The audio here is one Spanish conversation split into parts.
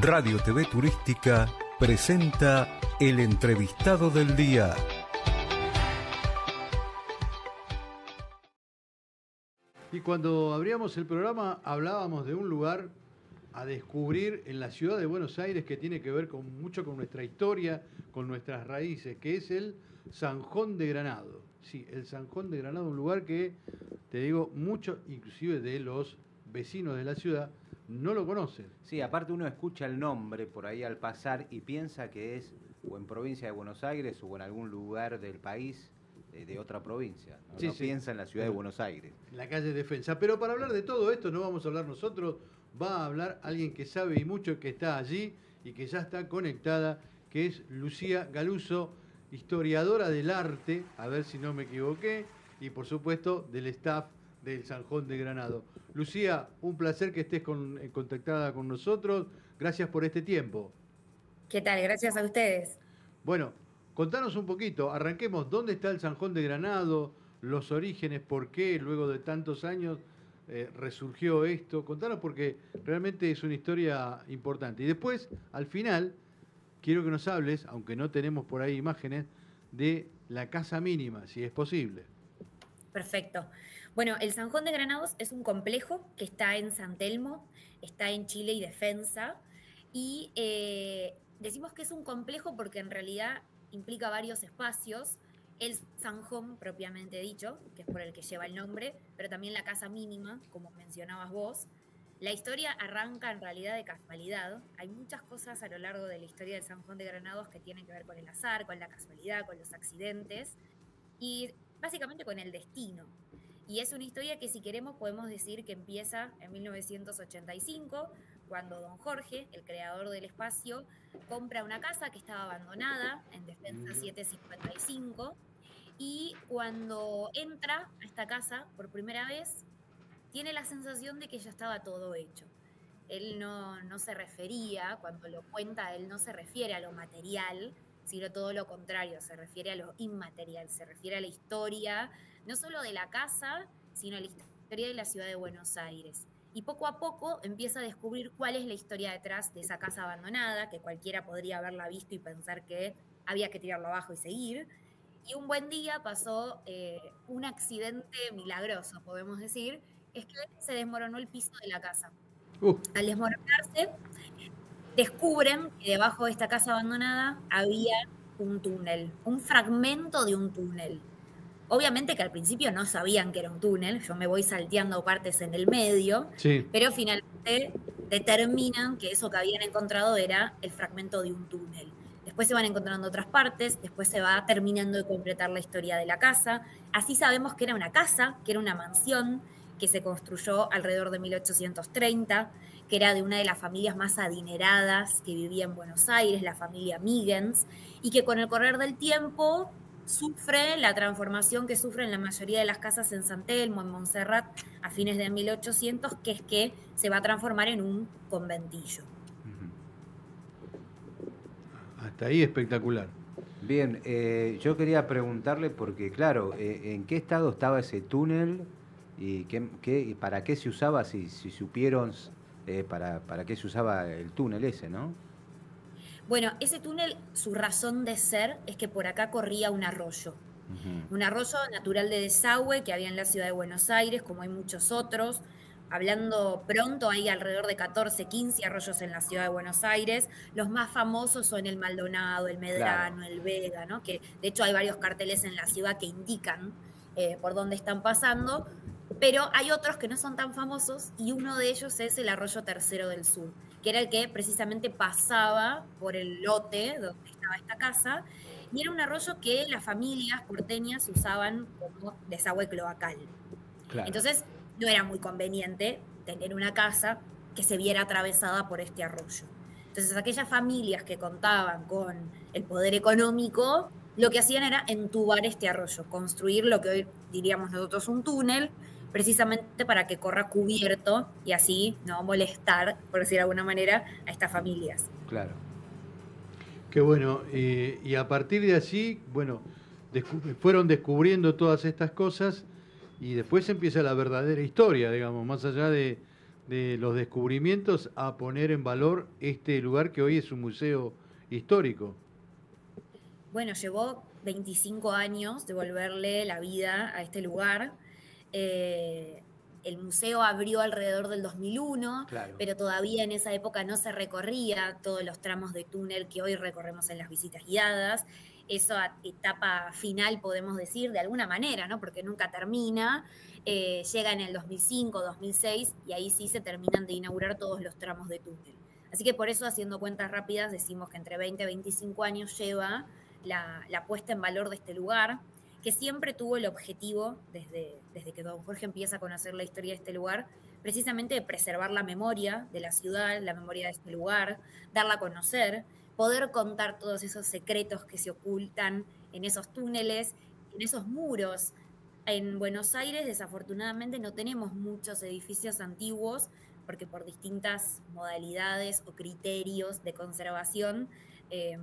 Radio TV Turística presenta el entrevistado del día. Y cuando abríamos el programa hablábamos de un lugar a descubrir en la ciudad de Buenos Aires que tiene que ver mucho con nuestra historia, con nuestras raíces, que es el Zanjón de Granado. Sí, el Zanjón de Granado, un lugar que, te digo, muchos, inclusive de los vecinos de la ciudad, no lo conocen. Sí, aparte uno escucha el nombre por ahí al pasar y piensa que es o en provincia de Buenos Aires o en algún lugar del país de otra provincia. No, Sí, no sí. Piensa en la ciudad de Buenos Aires. En la calle Defensa. Pero para hablar de todo esto no vamos a hablar nosotros, va a hablar alguien que sabe y mucho, que está allí y que ya está conectada, que es Lucía Galuso, historiadora del arte, a ver si no me equivoqué, y por supuesto del staff del Zanjón de Granado. Lucía, un placer que estés contactada con nosotros. Gracias por este tiempo. ¿Qué tal? Gracias a ustedes. Bueno, contanos un poquito, arranquemos, ¿dónde está el Zanjón de Granado? Los orígenes, por qué luego de tantos años resurgió esto. Contanos porque realmente es una historia importante. Y después, al final, quiero que nos hables, aunque no tenemos por ahí imágenes, de la casa mínima, si es posible. Perfecto. Bueno, el Zanjón de Granados es un complejo que está en San Telmo, está en Chile y Defensa, y decimos que es un complejo porque en realidad implica varios espacios, el Zanjón propiamente dicho, que es por el que lleva el nombre, pero también la casa mínima, como mencionabas vos. La historia arranca en realidad de casualidad. Hay muchas cosas a lo largo de la historia del Zanjón de Granados que tienen que ver con el azar, con la casualidad, con los accidentes y básicamente con el destino. Y es una historia que si queremos podemos decir que empieza en 1985, cuando don Jorge, el creador del espacio, compra una casa que estaba abandonada en Defensa 755 y cuando entra a esta casa por primera vez tiene la sensación de que ya estaba todo hecho. Él no se refería, cuando lo cuenta, él no se refiere a lo material, sino todo lo contrario, se refiere a lo inmaterial, se refiere a la historia, no solo de la casa, sino a la historia de la ciudad de Buenos Aires. Y poco a poco empieza a descubrir cuál es la historia detrás de esa casa abandonada, que cualquiera podría haberla visto y pensar que había que tirarlo abajo y seguir. Y un buen día pasó un accidente milagroso, podemos decir, es que se desmoronó el piso de la casa. Al desmoronarse, descubren que debajo de esta casa abandonada había un túnel, un fragmento de un túnel. Obviamente que al principio no sabían que era un túnel, yo me voy salteando partes en el medio, Sí. pero finalmente determinan que eso que habían encontrado era el fragmento de un túnel. Después se van encontrando otras partes, después se va terminando de completar la historia de la casa. Así sabemos que era una casa, que era una mansión, que se construyó alrededor de 1830, que era de una de las familias más adineradas que vivía en Buenos Aires, la familia Migens, y que con el correr del tiempo sufre la transformación que sufren la mayoría de las casas en San Telmo, en Montserrat, a fines de 1800, que es que se va a transformar en un conventillo. Hasta ahí espectacular. Bien, yo quería preguntarle porque, claro, ¿en qué estado estaba ese túnel y para qué se usaba, si supieron para qué se usaba el túnel ese, ¿no? Bueno, ese túnel, su razón de ser es que por acá corría un arroyo. Un arroyo natural de desagüe que había en la ciudad de Buenos Aires, como hay muchos otros. Hablando pronto, hay alrededor de 14, 15 arroyos en la ciudad de Buenos Aires. Los más famosos son el Maldonado, el Medrano, claro, el Vega, ¿no? Que de hecho hay varios carteles en la ciudad que indican por dónde están pasando. Pero hay otros que no son tan famosos y uno de ellos es el Arroyo Tercero del Sur, que era el que precisamente pasaba por el lote donde estaba esta casa, y era un arroyo que las familias porteñas usaban como desagüe cloacal. Claro. Entonces no era muy conveniente tener una casa que se viera atravesada por este arroyo. Entonces aquellas familias que contaban con el poder económico, lo que hacían era entubar este arroyo, construir lo que hoy diríamos nosotros un túnel, precisamente para que corra cubierto y así no molestar, por decir de alguna manera, a estas familias. Claro. Qué bueno. Y a partir de allí, bueno, fueron descubriendo todas estas cosas y después empieza la verdadera historia, digamos, más allá de de los descubrimientos a poner en valor este lugar que hoy es un museo histórico. Bueno, llevó 25 años devolverle la vida a este lugar. El museo abrió alrededor del 2001, Claro. pero todavía en esa época no se recorría todos los tramos de túnel que hoy recorremos en las visitas guiadas. Esa etapa final, podemos decir, de alguna manera, ¿no? Porque nunca termina. Llega en el 2005, 2006, y ahí sí se terminan de inaugurar todos los tramos de túnel. Así que por eso, haciendo cuentas rápidas, decimos que entre 20 y 25 años lleva la puesta en valor de este lugar, que siempre tuvo el objetivo, desde que don Jorge empieza a conocer la historia de este lugar, precisamente de preservar la memoria de la ciudad, la memoria de este lugar, darla a conocer, poder contar todos esos secretos que se ocultan en esos túneles, en esos muros. En Buenos Aires, desafortunadamente, no tenemos muchos edificios antiguos, porque por distintas modalidades o criterios de conservación,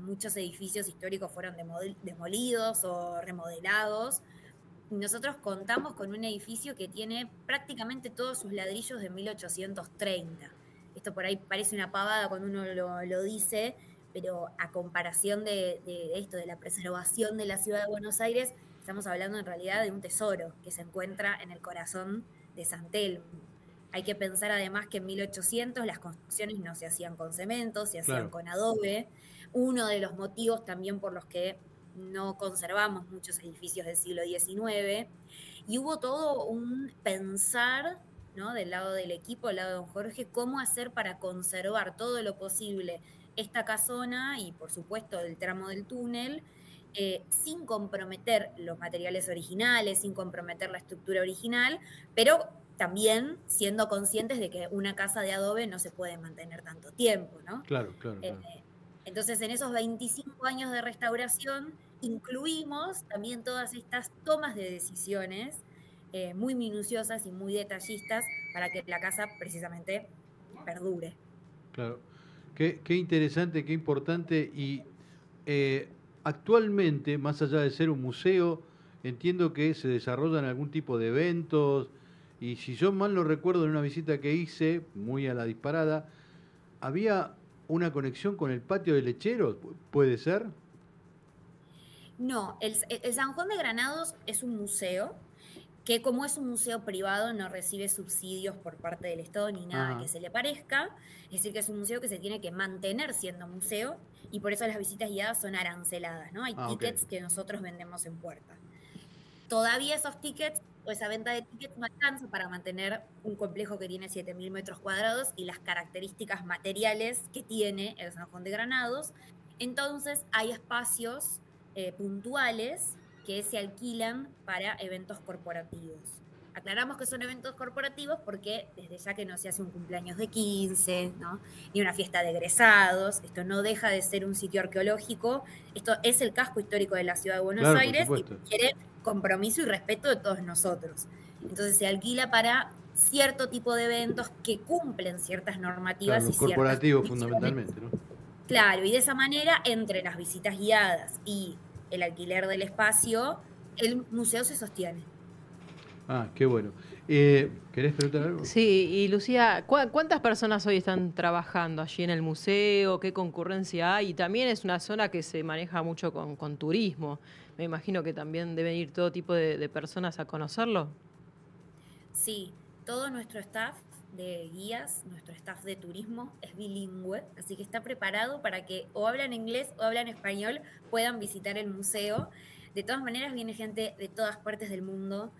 muchos edificios históricos fueron demolidos o remodelados. Nosotros contamos con un edificio que tiene prácticamente todos sus ladrillos de 1830. Esto por ahí parece una pavada cuando uno lo dice, pero a comparación de esto, de la preservación de la ciudad de Buenos Aires, estamos hablando en realidad de un tesoro que se encuentra en el corazón de San Telmo. Hay que pensar además que en 1800 las construcciones no se hacían con cemento, se hacían con adobe. Uno de los motivos también por los que no conservamos muchos edificios del siglo XIX. Y hubo todo un pensar, ¿no?, del lado del equipo, del lado de don Jorge, cómo hacer para conservar todo lo posible esta casona y, por supuesto, el tramo del túnel, sin comprometer los materiales originales, sin comprometer la estructura original, pero también siendo conscientes de que una casa de adobe no se puede mantener tanto tiempo, ¿no? Claro, claro, claro. Entonces, en esos 25 años de restauración, incluimos también todas estas tomas de decisiones muy minuciosas y muy detallistas para que la casa precisamente perdure. Claro. Qué interesante, qué importante. Y actualmente, más allá de ser un museo, entiendo que se desarrollan algún tipo de eventos. Y si yo mal no recuerdo, en una visita que hice, muy a la disparada, había una conexión con el patio de lecheros, ¿puede ser? No, el San Juan de Granados es un museo que, como es un museo privado, no recibe subsidios por parte del Estado ni nada que se le parezca. Es decir, que es un museo que se tiene que mantener siendo museo, y por eso las visitas guiadas son aranceladas, ¿no? Hay tickets que nosotros vendemos en puerta. Todavía esos tickets o esa venta de tickets no alcanza para mantener un complejo que tiene 7.000 metros cuadrados y las características materiales que tiene el San Juan de Granados. Entonces hay espacios puntuales que se alquilan para eventos corporativos. Aclaramos que son eventos corporativos porque desde ya que no se hace un cumpleaños de 15, ¿no?, ni una fiesta de egresados. Esto no deja de ser un sitio arqueológico. Esto es el casco histórico de la ciudad de Buenos Aires y quiere compromiso y respeto de todos nosotros. Entonces se alquila para cierto tipo de eventos que cumplen ciertas normativas, claro, y ciertas corporativos fundamentalmente, ¿no? Claro, y de esa manera, entre las visitas guiadas y el alquiler del espacio, el museo se sostiene. Ah, qué bueno. ¿Querés preguntar algo? Sí, y Lucía, ¿cuántas personas hoy están trabajando allí en el museo? ¿Qué concurrencia hay? Y también es una zona que se maneja mucho con turismo. Me imagino que también deben ir todo tipo de personas a conocerlo. Sí, todo nuestro staff de guías, nuestro staff de turismo es bilingüe, así que está preparado para que o hablan inglés o hablan español puedan visitar el museo. De todas maneras viene gente de todas partes del mundo,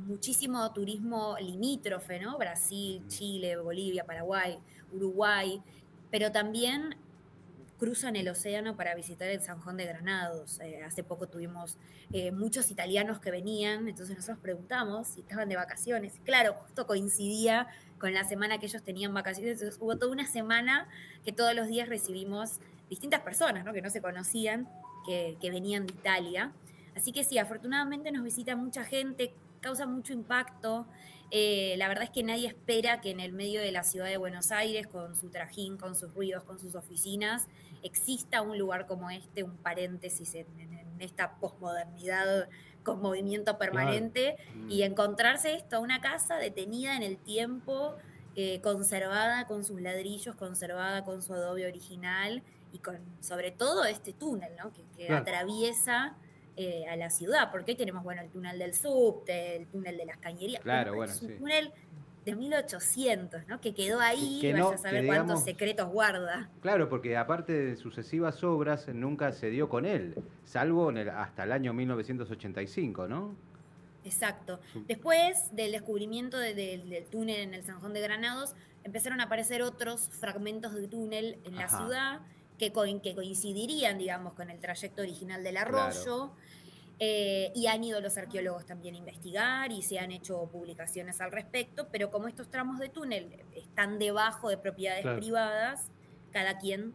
muchísimo turismo limítrofe, ¿no? Brasil, Chile, Bolivia, Paraguay, Uruguay, pero también cruzan el océano para visitar el San Juan de Granados. Hace poco tuvimos muchos italianos que venían, entonces nosotros preguntamos si estaban de vacaciones. Claro, justo coincidía con la semana que ellos tenían vacaciones, entonces hubo toda una semana que todos los días recibimos distintas personas, ¿no?, que no se conocían, que venían de Italia. Así que sí, afortunadamente nos visita mucha gente, causa mucho impacto. La verdad es que nadie espera que en el medio de la ciudad de Buenos Aires, con su trajín, con sus ruidos, con sus oficinas, exista un lugar como este, un paréntesis en esta posmodernidad con movimiento permanente. Claro. Y encontrarse esto, una casa detenida en el tiempo, conservada con sus ladrillos, conservada con su adobe original y con, sobre todo, este túnel, ¿no? que Claro. atraviesa a la ciudad, porque hoy tenemos, bueno, el túnel del subte, el túnel de las cañerías. Claro, Bueno, bueno, es un sí. túnel de 1800, ¿no? Que quedó ahí, Que vaya no, a saber que cuántos digamos- secretos guarda. Claro, porque aparte de sucesivas obras, nunca se dio con él, salvo hasta el año 1985, ¿no? Exacto. Después del descubrimiento del túnel en el Sanjón de Granados, empezaron a aparecer otros fragmentos de túnel en la Ajá. ciudad que coincidirían, digamos, con el trayecto original del Claro. arroyo. Y han ido los arqueólogos también a investigar y se han hecho publicaciones al respecto, pero como estos tramos de túnel están debajo de propiedades Claro. privadas, cada quien,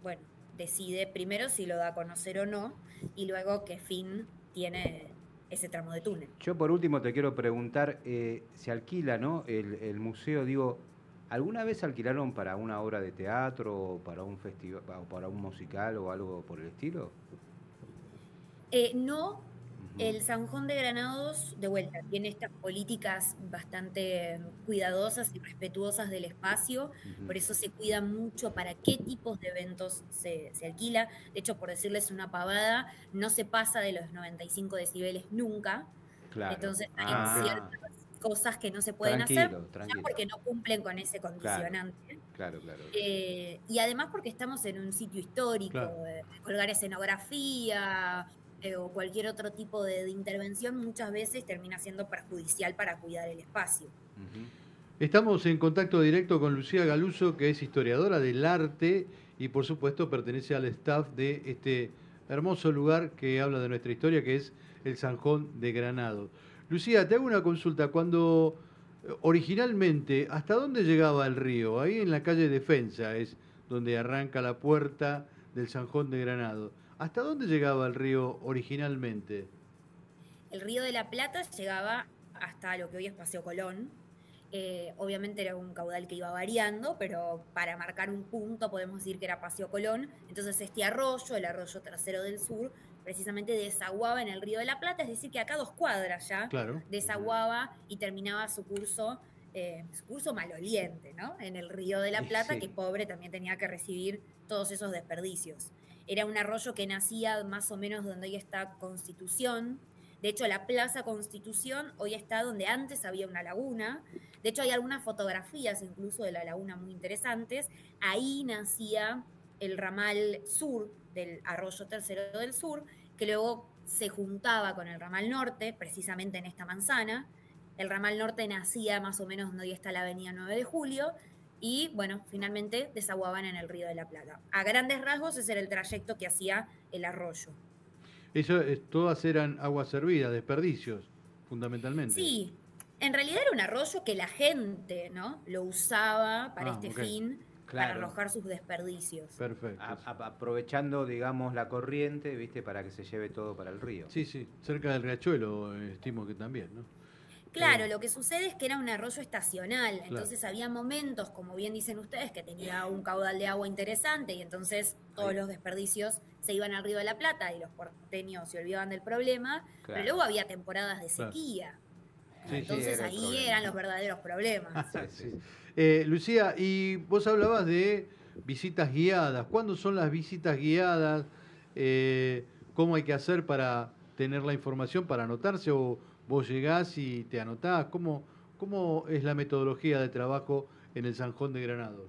bueno, decide primero si lo da a conocer o no, y luego qué fin tiene ese tramo de túnel. Yo por último te quiero preguntar, se alquila, ¿no? El museo, digo, ¿alguna vez alquilaron para una obra de teatro o para un festival o para un musical o algo por el estilo? No, Ujú. el Sanjón de Granados, de vuelta, tiene estas políticas bastante cuidadosas y respetuosas del espacio, Ujú. por eso se cuida mucho para qué tipos de eventos se alquila. De hecho, por decirles una pavada, no se pasa de los 95 decibeles nunca. Claro. Entonces Ah, hay ok. ciertas cosas que no se pueden Tranquilo, hacer, tranquilo. ya porque no cumplen con ese condicionante. Claro, claro. Y además porque estamos en un sitio histórico, Claro. colgar escenografía o cualquier otro tipo de intervención muchas veces termina siendo perjudicial para cuidar el espacio. Ujú. Estamos en contacto directo con Lucía Galuso, que es historiadora del arte y por supuesto pertenece al staff de este hermoso lugar que habla de nuestra historia, que es el Sanjón de Granados. Lucía, te hago una consulta. Cuando originalmente, ¿hasta dónde llegaba el río? Ahí en la calle Defensa es donde arranca la puerta del Sanjón de Granados. ¿Hasta dónde llegaba el río originalmente? El Río de la Plata llegaba hasta lo que hoy es Paseo Colón. Obviamente era un caudal que iba variando, pero para marcar un punto podemos decir que era Paseo Colón. Entonces este arroyo, el arroyo Tercero del Sur, precisamente desaguaba en el Río de la Plata, es decir, que acá 2 cuadras ya Claro. desaguaba y terminaba su curso maloliente, ¿no? En el Río de la Plata, Sí. que pobre también tenía que recibir todos esos desperdicios. Era un arroyo que nacía más o menos donde hoy está Constitución. De hecho, la Plaza Constitución hoy está donde antes había una laguna. De hecho, hay algunas fotografías incluso de la laguna muy interesantes. Ahí nacía el ramal sur del arroyo Tercero del Sur, que luego se juntaba con el ramal norte, precisamente en esta manzana. El ramal norte nacía más o menos donde hoy está la avenida 9 de Julio, y bueno, finalmente desaguaban en el Río de la Plata. A grandes rasgos ese era el trayecto que hacía el arroyo. Eso, todas eran aguas servidas, desperdicios, fundamentalmente. Sí, en realidad era un arroyo que la gente, ¿no?, lo usaba para este ok. fin, para Claro. arrojar sus desperdicios. Perfecto. Aprovechando, digamos, la corriente, ¿viste? Para que se lleve todo para el río. Sí, sí, cerca del riachuelo, estimo que también, ¿no? Claro, lo que sucede es que era un arroyo estacional, Claro. entonces había momentos, como bien dicen ustedes, que tenía un caudal de agua interesante y entonces todos Ahí. los desperdicios se iban al Río de la Plata y los porteños se olvidaban del problema, Claro. pero luego había temporadas de Claro. sequía. Sí, Entonces era el ahí problema. eran los verdaderos problemas. Sí. Lucía, y vos hablabas de visitas guiadas. ¿Cuándo son las visitas guiadas? ¿Cómo hay que hacer para tener la información, para anotarse? ¿O vos llegás y te anotás? ¿Cómo es la metodología de trabajo en el Sanjón de Granados?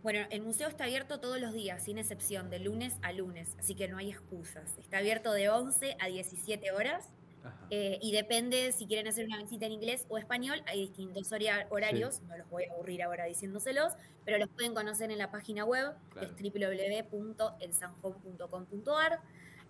Bueno, el museo está abierto todos los días, sin excepción, de lunes a lunes, así que no hay excusas. Está abierto de 11 a 17 horas. Ajá. Y depende si quieren hacer una visita en inglés o español, hay distintos horarios, no los voy a aburrir ahora diciéndoselos, pero los pueden conocer en la página web, Claro. que es www.elsanjón.com.ar.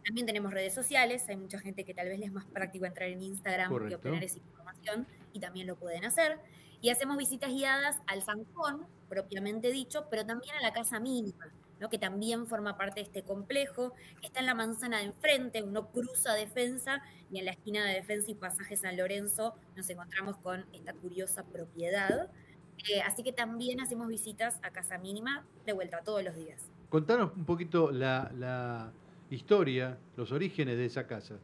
También tenemos redes sociales, hay mucha gente que tal vez les es más práctico entrar en Instagram que Correcto. obtener esa información, y también lo pueden hacer. Y hacemos visitas guiadas al Sanjón, propiamente dicho, pero también a la Casa Mínima, ¿no?, que también forma parte de este complejo, que está en la manzana de enfrente. Uno cruza Defensa y en la esquina de Defensa y Pasaje San Lorenzo nos encontramos con esta curiosa propiedad. Así que también hacemos visitas a Casa Mínima, de vuelta todos los días. Contanos un poquito la historia, los orígenes de esa casa.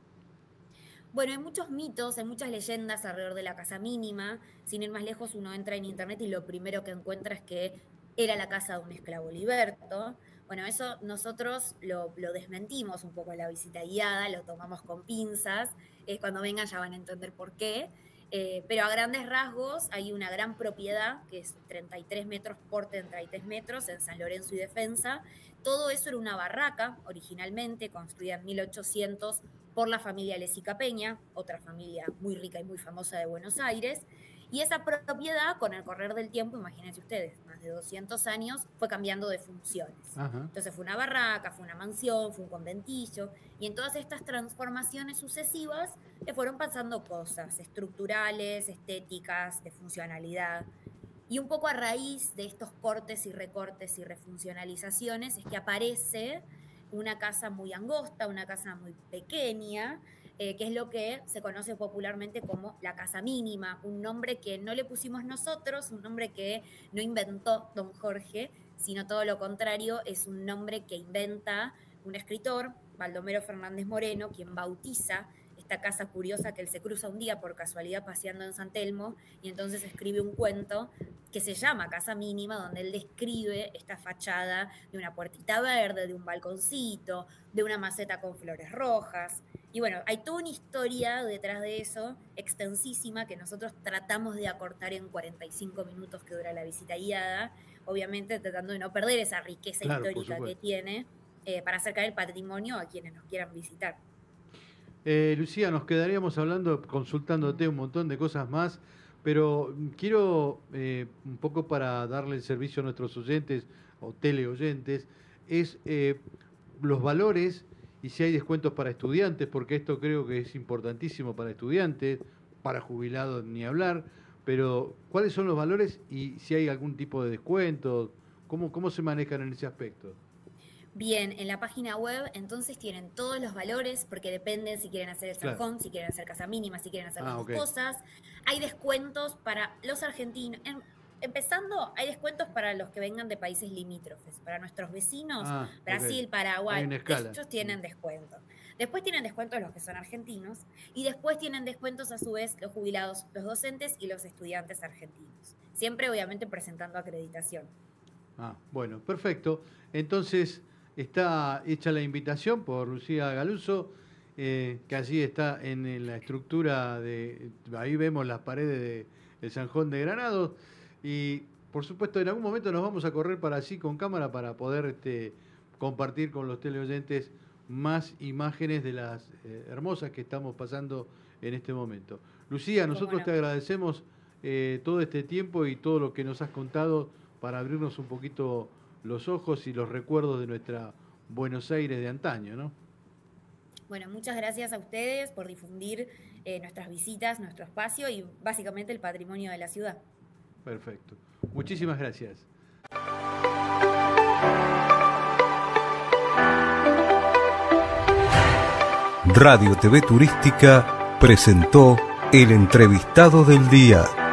Bueno, hay muchos mitos, hay muchas leyendas alrededor de la casa mínima. Sin ir más lejos, uno entra en internet y lo primero que encuentra es que era la casa de un esclavo liberto. Bueno, eso nosotros lo desmentimos un poco en la visita guiada, lo tomamos con pinzas. Cuando vengan ya van a entender por qué. Pero a grandes rasgos hay una gran propiedad, que es 33 metros por 33 metros, en San Lorenzo y Defensa. Todo eso era una barraca, originalmente construida en 1800 por la familia Lesica Peña, otra familia muy rica y muy famosa de Buenos Aires. Y esa propiedad, con el correr del tiempo, imagínense ustedes, más de 200 años, fue cambiando de funciones. Ajá. Entonces fue una barraca, fue una mansión, fue un conventillo, y en todas estas transformaciones sucesivas le fueron pasando cosas estructurales, estéticas, de funcionalidad. Y un poco a raíz de estos cortes y recortes y refuncionalizaciones es que aparece una casa muy angosta, una casa muy pequeña, que es lo que se conoce popularmente como la casa mínima, un nombre que no le pusimos nosotros, un nombre que no inventó don Jorge, sino todo lo contrario, es un nombre que inventa un escritor, Baldomero Fernández Moreno, quien bautiza esta casa curiosa que él se cruza un día por casualidad paseando en San Telmo, y entonces escribe un cuento que se llama Casa Mínima, donde él describe esta fachada de una puertita verde, de un balconcito, de una maceta con flores rojas. Y bueno, hay toda una historia detrás de eso, extensísima, que nosotros tratamos de acortar en 45 minutos que dura la visita guiada, obviamente tratando de no perder esa riqueza histórica que tiene, para acercar el patrimonio a quienes nos quieran visitar. Lucía, nos quedaríamos hablando, consultándote un montón de cosas más, pero quiero, un poco para darle el servicio a nuestros oyentes o teleoyentes, es los valores y si hay descuentos para estudiantes, porque esto creo que es importantísimo para estudiantes, para jubilados ni hablar, pero ¿cuáles son los valores y si hay algún tipo de descuento? ¿Cómo se manejan en ese aspecto? Bien, en la página web entonces tienen todos los valores, porque dependen si quieren hacer el zanjón, si quieren hacer casa mínima, si quieren hacer las dos cosas. Hay descuentos para los argentinos. Empezando, hay descuentos para los que vengan de países limítrofes, para nuestros vecinos, Brasil, Paraguay, ellos tienen descuento. Después tienen descuentos los que son argentinos y después tienen descuentos a su vez los jubilados, los docentes y los estudiantes argentinos. Siempre obviamente presentando acreditación. Bueno, perfecto. Entonces está hecha la invitación por Lucía Galuso, que allí está en la estructura de... Ahí vemos las paredes del Zanjón de Granados. Y, por supuesto, en algún momento nos vamos a correr para allí con cámara para poder compartir con los teleoyentes más imágenes de las hermosas que estamos pasando en este momento. Lucía, nosotros te agradecemos todo este tiempo y todo lo que nos has contado para abrirnos un poquito los ojos y los recuerdos de nuestra Buenos Aires de antaño, ¿no? Bueno, muchas gracias a ustedes por difundir nuestras visitas, nuestro espacio y básicamente el patrimonio de la ciudad. Perfecto. Muchísimas gracias. Radio TV Turística presentó El Entrevistado del Día.